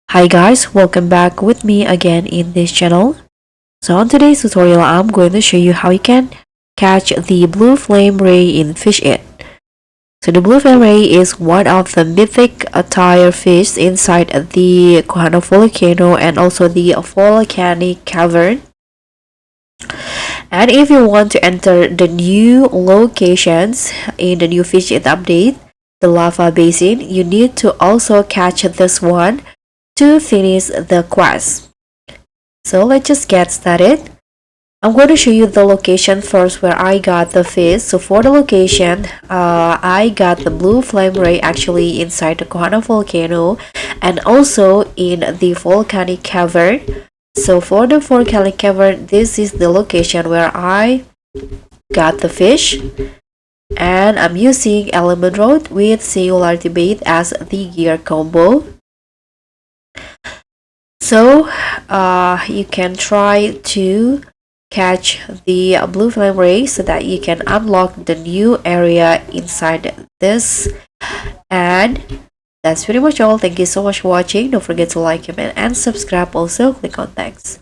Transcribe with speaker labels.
Speaker 1: Hi guys, welcome back with me again in this channel. So on today's tutorial, I'm going to show you how you can catch the blue flame ray in Fish It. So the blue flame ray is one of the mythic attire fish inside the Kuhano volcano and also the volcanic cavern. And if you want to enter the new locations in the new Fish It update, the lava basin, you need to also catch this one to finish the quest. So let's just get started. I'm going to show you the location first where I got the fish. So for the location, I got the blue flame ray actually inside the Kuhano volcano and also in the volcanic cavern. So for the volcanic cavern, this is the location where I got the fish. And I'm using element rod with singularity bait as the gear combo. So you can try to catch the blue flame ray so that you can unlock the new area inside this. And that's pretty much all. Thank you so much for watching. Don't forget to like, comment, and subscribe. Also click on thanks.